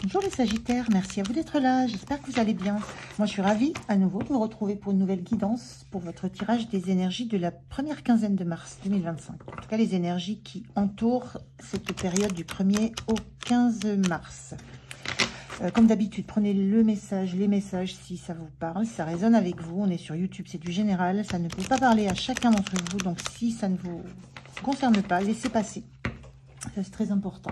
Bonjour les Sagittaires, merci à vous d'être là, j'espère que vous allez bien. Moi je suis ravie à nouveau de vous retrouver pour une nouvelle guidance pour votre tirage des énergies de la première quinzaine de mars 2025. En tout cas les énergies qui entourent cette période du 1er au 15 mars. Comme d'habitude, prenez le message, les messages si ça vous parle, si ça résonne avec vous. On est sur YouTube, c'est du général, ça ne peut pas parler à chacun d'entre vous. Donc si ça ne vous concerne pas, laissez passer. Ça c'est très important.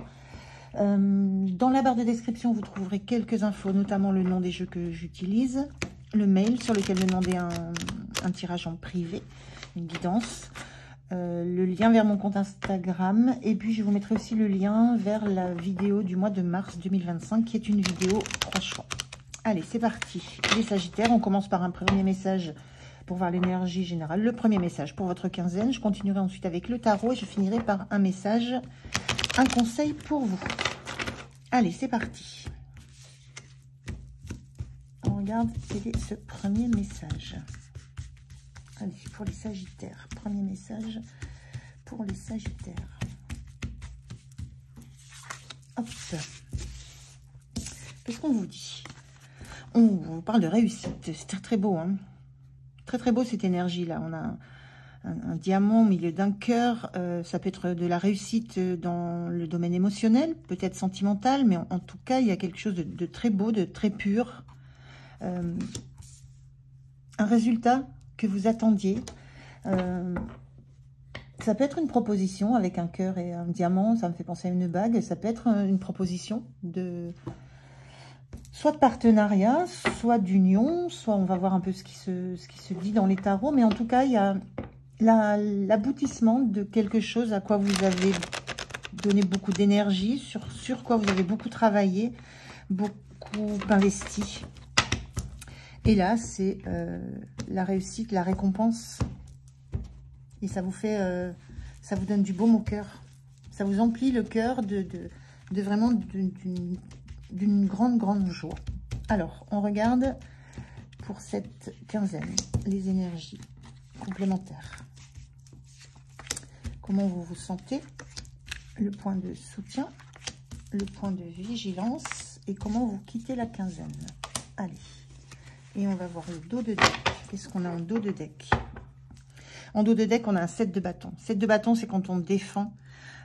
Dans la barre de description, vous trouverez quelques infos, notamment le nom des jeux que j'utilise, le mail sur lequel demander un tirage en privé, une guidance, le lien vers mon compte Instagram, et puis je vous mettrai aussi le lien vers la vidéo du mois de mars 2025, qui est une vidéo 3 choix. Allez, c'est parti. Les Sagittaires, on commence par un premier message pour voir l'énergie générale. Le premier message pour votre quinzaine. Je continuerai ensuite avec le tarot et je finirai par un message, un conseil pour vous. Allez, c'est parti. On regarde quel est ce premier message. Allez, pour les Sagittaires. Premier message pour les Sagittaires. Hop. Qu'est-ce qu'on vous dit? On vous parle de réussite. C'est très très beau, hein. Très très beau cette énergie-là. On a un diamant au milieu d'un cœur. Ça peut être de la réussite dans le domaine émotionnel, peut-être sentimental, mais en tout cas, il y a quelque chose de très beau, de très pur. Un résultat que vous attendiez. Ça peut être une proposition avec un cœur et un diamant. Ça me fait penser à une bague. Ça peut être une proposition de... soit de partenariat, soit d'union, soit on va voir un peu ce qui se dit dans les tarots. Mais en tout cas, il y a l'aboutissement de quelque chose à quoi vous avez donné beaucoup d'énergie, sur quoi vous avez beaucoup travaillé, beaucoup investi. Et là, c'est la réussite, la récompense. Et ça vous fait, ça vous donne du baume au cœur. Ça vous emplit le cœur de vraiment d'une grande joie. Alors, on regarde pour cette quinzaine, les énergies complémentaires. Comment vous vous sentez? Le point de soutien, le point de vigilance et comment vous quittez la quinzaine. Allez, et on va voir le dos de deck. Qu'est-ce qu'on a en dos de deck? En dos de deck, on a un 7 de bâton. 7 de bâton, c'est quand on défend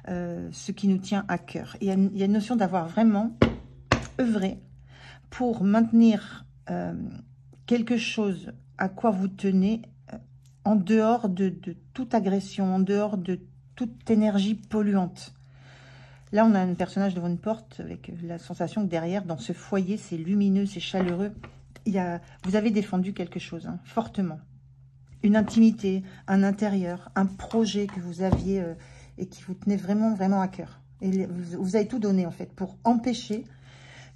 ce qui nous tient à cœur. Il y a une notion d'avoir vraiment œuvré pour maintenir quelque chose à quoi vous tenez en dehors de toute agression, en dehors de toute énergie polluante. Là, on a un personnage devant une porte avec la sensation que derrière, dans ce foyer, c'est lumineux, c'est chaleureux. Vous avez défendu quelque chose, hein, fortement. Une intimité, un intérieur, un projet que vous aviez et qui vous tenait vraiment à cœur. Et vous avez tout donné, en fait, pour empêcher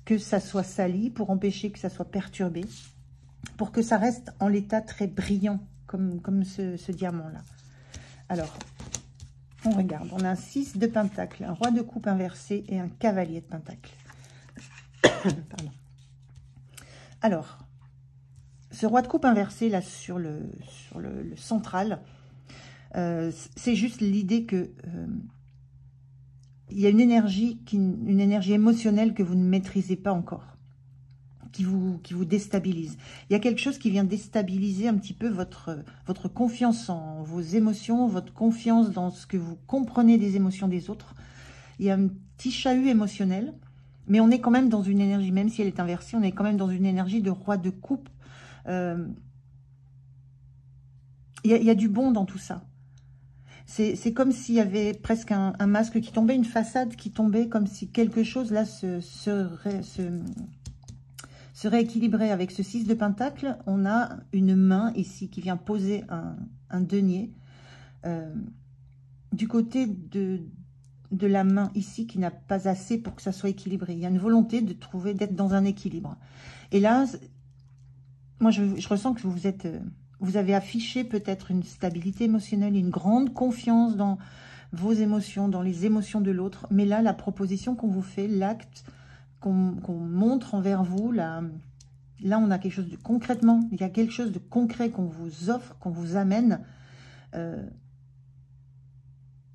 que ça soit sali, pour empêcher que ça soit perturbé, pour que ça reste en l'état très brillant, comme ce diamant-là. Alors, on regarde. On a un 6 de pentacle, un roi de coupe inversé et un cavalier de pentacle. Pardon. Alors, ce roi de coupe inversé, là, sur le central, c'est juste l'idée que il y a une énergie émotionnelle que vous ne maîtrisez pas encore, qui vous déstabilise. Il y a quelque chose qui vient déstabiliser un petit peu votre confiance en vos émotions, votre confiance dans ce que vous comprenez des émotions des autres. Il y a un petit chahut émotionnel, mais on est quand même dans une énergie, même si elle est inversée, on est quand même dans une énergie de roi de coupe. Il y a du bon dans tout ça. C'est comme s'il y avait presque un masque qui tombait, une façade qui tombait, comme si quelque chose là serait équilibré. Avec ce 6 de pentacle, on a une main ici qui vient poser un denier du côté de la main ici qui n'a pas assez pour que ça soit équilibré. Il y a une volonté de trouver, d'être dans un équilibre. Et là, moi je ressens que vous avez affiché peut-être une stabilité émotionnelle, une grande confiance dans vos émotions, dans les émotions de l'autre. Mais là, la proposition qu'on vous fait, l'acte qu'on montre envers vous, là, on a quelque chose de concrètement, il y a quelque chose de concret qu'on vous offre, qu'on vous amène,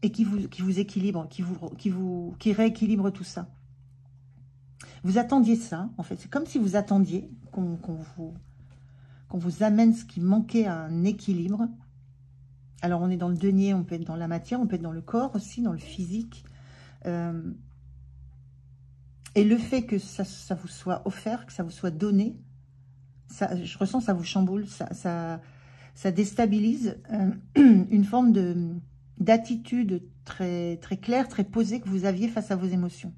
et qui vous équilibre, qui rééquilibre tout ça. Vous attendiez ça, en fait. C'est comme si vous attendiez qu'on vous amène ce qui manquait à un équilibre. Alors, on est dans le denier, on peut être dans la matière, on peut être dans le corps aussi, dans le physique. Et le fait que ça vous soit offert, que ça vous soit donné, ça, je ressens ça vous chamboule, ça déstabilise une forme d'attitude très, très claire, très posée que vous aviez face à vos émotions.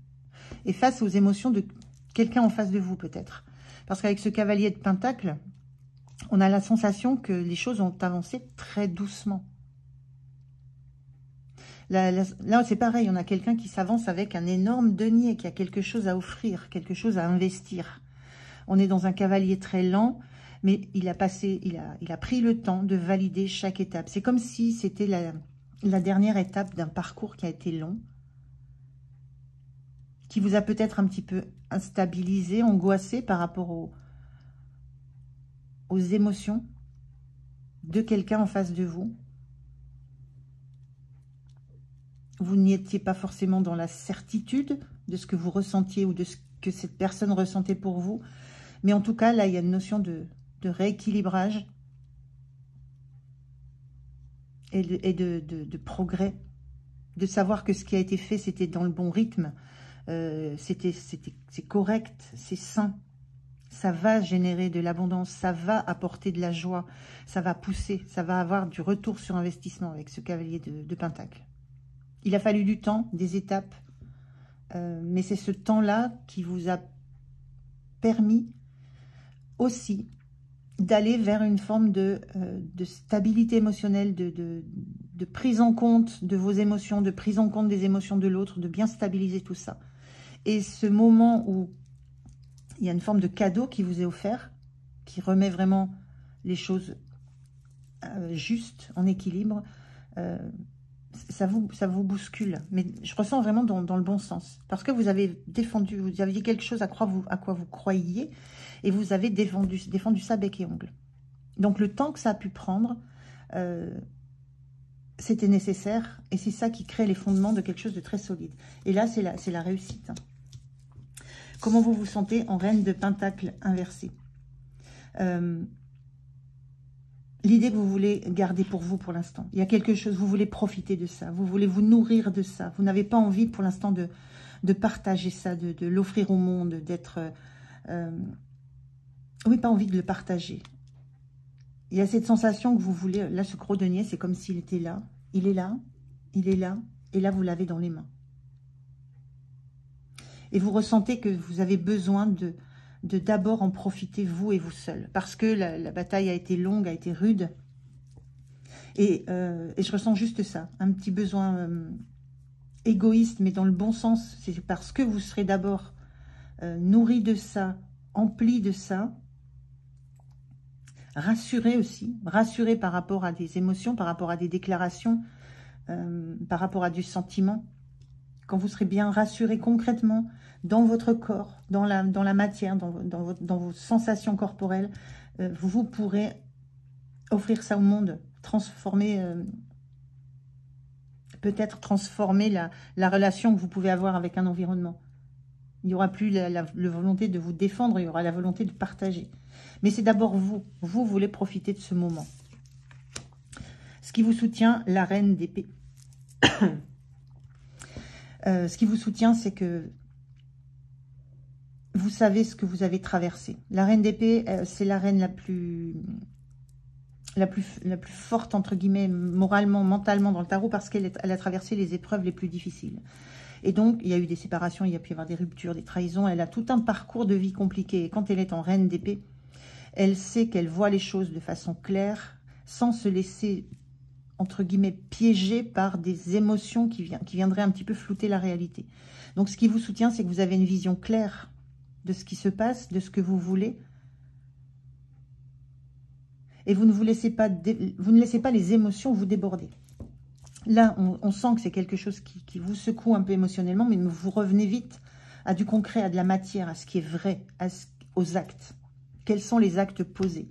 Et face aux émotions de quelqu'un en face de vous peut-être. Parce qu'avec ce cavalier de Pentacle, on a la sensation que les choses ont avancé très doucement. Là c'est pareil, on a quelqu'un qui s'avance avec un énorme denier, qui a quelque chose à offrir, quelque chose à investir. On est dans un cavalier très lent, mais il a pris le temps de valider chaque étape. C'est comme si c'était la dernière étape d'un parcours qui a été long, qui vous a peut-être un petit peu instabilisé, angoissé par rapport aux émotions de quelqu'un en face de vous. Vous n'y étiez pas forcément dans la certitude de ce que vous ressentiez ou de ce que cette personne ressentait pour vous. Mais en tout cas, là, il y a une notion de rééquilibrage et de progrès. De savoir que ce qui a été fait, c'était dans le bon rythme. C'est correct, c'est sain. Ça va générer de l'abondance, ça va apporter de la joie, ça va pousser, ça va avoir du retour sur investissement avec ce cavalier de Pentacle. Il a fallu du temps, des étapes, mais c'est ce temps-là qui vous a permis aussi d'aller vers une forme de stabilité émotionnelle, de prise en compte de vos émotions, de prise en compte des émotions de l'autre, de bien stabiliser tout ça. Et ce moment où il y a une forme de cadeau qui vous est offert, qui remet vraiment les choses justes, en équilibre, ça vous bouscule, mais je ressens vraiment dans le bon sens. Parce que vous avez défendu, vous aviez quelque chose à quoi vous croyiez, et vous avez défendu ça bec et ongle. Donc le temps que ça a pu prendre, c'était nécessaire, et c'est ça qui crée les fondements de quelque chose de très solide. Et là, c'est la réussite. Comment vous vous sentez en reine de Pentacle inversée? L'idée que vous voulez garder pour vous pour l'instant. Il y a quelque chose, vous voulez profiter de ça. Vous voulez vous nourrir de ça. Vous n'avez pas envie pour l'instant de partager ça, de l'offrir au monde, d'être... oui, pas envie de le partager. Il y a cette sensation que vous voulez... Là, ce gros denier, c'est comme s'il était là. Il est là, il est là, et là, vous l'avez dans les mains. Et vous ressentez que vous avez besoin de d'abord en profiter vous et vous seul. Parce que la bataille a été longue, a été rude. Et je ressens juste ça. Un petit besoin égoïste, mais dans le bon sens. C'est parce que vous serez d'abord nourri de ça, empli de ça. Rassuré aussi. Rassuré par rapport à des émotions, par rapport à des déclarations, par rapport à du sentiment. Quand vous serez bien rassuré concrètement dans votre corps, dans la matière, dans vos sensations corporelles, vous pourrez offrir ça au monde, transformer, peut-être transformer la relation que vous pouvez avoir avec un environnement. Il n'y aura plus la volonté de vous défendre, il y aura la volonté de partager. Mais c'est d'abord vous. Vous voulez profiter de ce moment. Ce qui vous soutient, la reine d'épée. Ce qui vous soutient, c'est que vous savez ce que vous avez traversé. La reine d'épée, c'est la reine la plus forte, entre guillemets, moralement, mentalement dans le tarot, parce qu'elle a traversé les épreuves les plus difficiles. Et donc, il y a eu des séparations, il y a pu y avoir des ruptures, des trahisons. Elle a tout un parcours de vie compliqué. Et quand elle est en reine d'épée, elle sait qu'elle voit les choses de façon claire, sans se laisser, entre guillemets, piégé par des émotions qui viendraient un petit peu flouter la réalité. Donc, ce qui vous soutient, c'est que vous avez une vision claire de ce qui se passe, de ce que vous voulez. Et vous ne laissez pas les émotions vous déborder. Là, on sent que c'est quelque chose qui vous secoue un peu émotionnellement, mais vous revenez vite à du concret, à de la matière, à ce qui est vrai, aux actes. Quels sont les actes posés?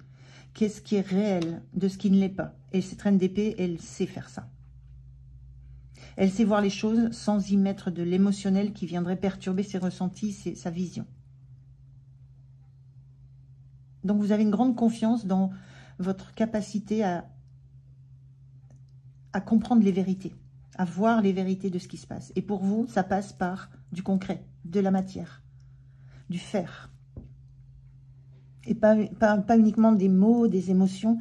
Qu'est-ce qui est réel de ce qui ne l'est pas? Et cette reine d'épée, elle sait faire ça. Elle sait voir les choses sans y mettre de l'émotionnel qui viendrait perturber ses ressentis, sa vision. Donc, vous avez une grande confiance dans votre capacité à comprendre les vérités, à voir les vérités de ce qui se passe. Et pour vous, ça passe par du concret, de la matière, du faire. Et pas uniquement des mots, des émotions.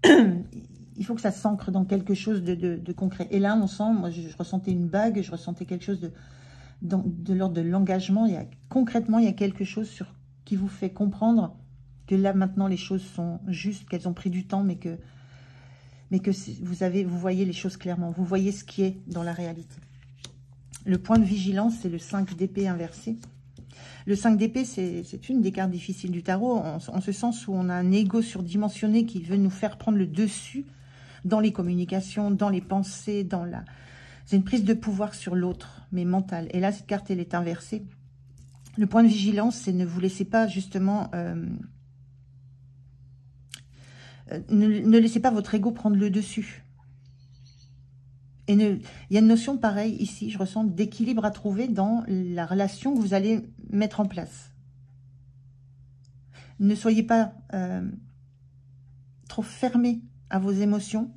Il faut que ça s'ancre dans quelque chose de concret. Et là, on sent, moi, je ressentais une bague, je ressentais quelque chose de l'ordre de l'engagement. Concrètement, il y a quelque chose qui vous fait comprendre que là, maintenant, les choses sont justes, qu'elles ont pris du temps, mais que vous voyez les choses clairement. Vous voyez ce qui est dans la réalité. Le point de vigilance, c'est le 5 d'épée inversé. Le 5 d'épée, c'est une des cartes difficiles du tarot, en ce sens où on a un ego surdimensionné qui veut nous faire prendre le dessus dans les communications, dans les pensées, c'est une prise de pouvoir sur l'autre, mais mentale. Et là, cette carte, elle est inversée. Le point de vigilance, c'est ne vous laissez pas justement... ne laissez pas votre ego prendre le dessus. Et il y a une notion pareille ici, je ressens, d'équilibre à trouver dans la relation que vous allez mettre en place. Ne soyez pas trop fermé à vos émotions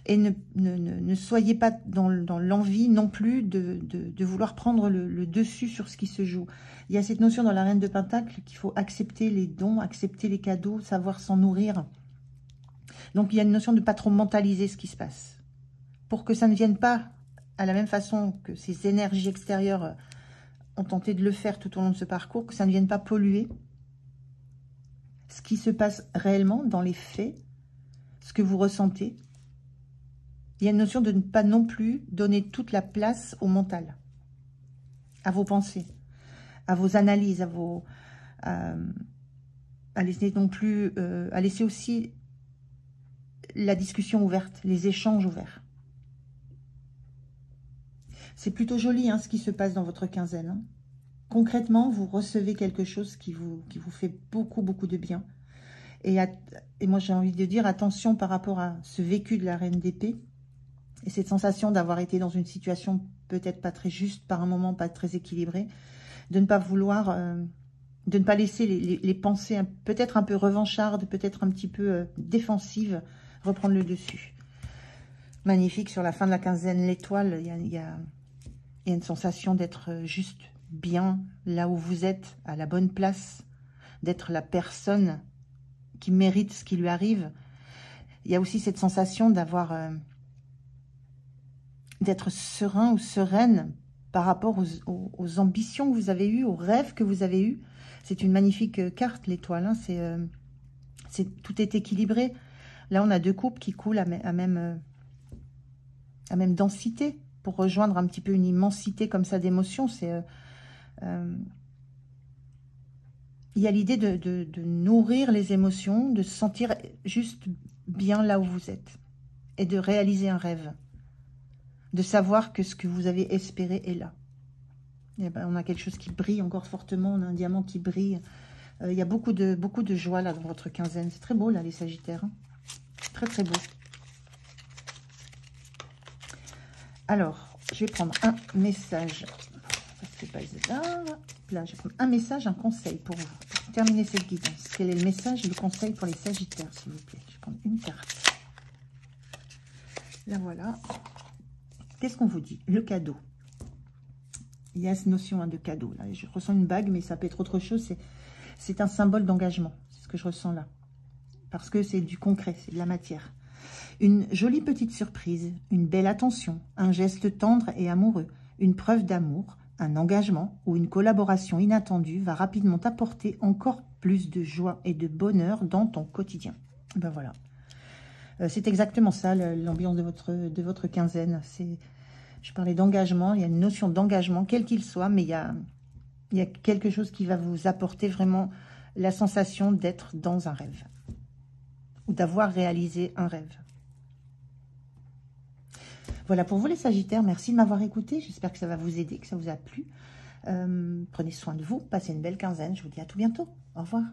et ne soyez pas dans l'envie non plus de vouloir prendre le dessus sur ce qui se joue. Il y a cette notion dans la Reine de Pentacle qu'il faut accepter les dons, accepter les cadeaux, savoir s'en nourrir. Donc, il y a une notion de ne pas trop mentaliser ce qui se passe. Pour que ça ne vienne pas à la même façon que ces énergies extérieures ont tenté de le faire tout au long de ce parcours, que ça ne vienne pas polluer ce qui se passe réellement dans les faits, ce que vous ressentez. Il y a une notion de ne pas non plus donner toute la place au mental, à vos pensées, à vos analyses, à laisser non plus, à laisser aussi la discussion ouverte, les échanges ouverts. C'est plutôt joli ce qui se passe dans votre quinzaine. Hein. Concrètement, vous recevez quelque chose qui vous fait beaucoup, beaucoup de bien. Et moi, j'ai envie de dire, attention par rapport à ce vécu de la Reine d'épée et cette sensation d'avoir été dans une situation peut-être pas très juste, par un moment pas très équilibrée, de ne pas vouloir, de ne pas laisser les pensées peut-être un peu revanchardes, peut-être un petit peu défensives, reprendre le dessus. Magnifique, sur la fin de la quinzaine, l'étoile, il y a une sensation d'être juste bien là où vous êtes, à la bonne place, d'être la personne qui mérite ce qui lui arrive. Il y a aussi cette sensation d'être serein ou sereine par rapport aux ambitions que vous avez eues, aux rêves que vous avez eus. C'est une magnifique carte, l'étoile. Hein. Tout est équilibré. Là, on a deux coupes qui coulent à même densité pour rejoindre un petit peu une immensité comme ça d'émotions. Il y a l'idée de nourrir les émotions, de se sentir juste bien là où vous êtes et de réaliser un rêve, de savoir que ce que vous avez espéré est là. Et ben, on a quelque chose qui brille encore fortement, on a un diamant qui brille. Il y a beaucoup de joie là dans votre quinzaine. C'est très beau là, les Sagittaires. Hein. Très, très beau. Alors, je vais prendre un message. Ça se fait pas là, je vais prendre un message, un conseil pour vous. Pour terminer cette guidance. Quel est le message et le conseil pour les Sagittaires, s'il vous plaît? Je vais prendre une carte. Là, voilà. Qu'est-ce qu'on vous dit? Le cadeau. Il y a cette notion de cadeau. Là. Je ressens une bague, mais ça peut être autre chose. C'est un symbole d'engagement. C'est ce que je ressens là. Parce que c'est du concret, c'est de la matière. Une jolie petite surprise, une belle attention, un geste tendre et amoureux, une preuve d'amour, un engagement ou une collaboration inattendue va rapidement apporter encore plus de joie et de bonheur dans ton quotidien. Ben voilà. C'est exactement ça, l'ambiance de votre quinzaine. Je parlais d'engagement, il y a une notion d'engagement, quel qu'il soit, mais il y a quelque chose qui va vous apporter vraiment la sensation d'être dans un rêve ou d'avoir réalisé un rêve. Voilà pour vous les Sagittaires, merci de m'avoir écouté, j'espère que ça va vous aider, que ça vous a plu. Prenez soin de vous, passez une belle quinzaine, je vous dis à tout bientôt, au revoir.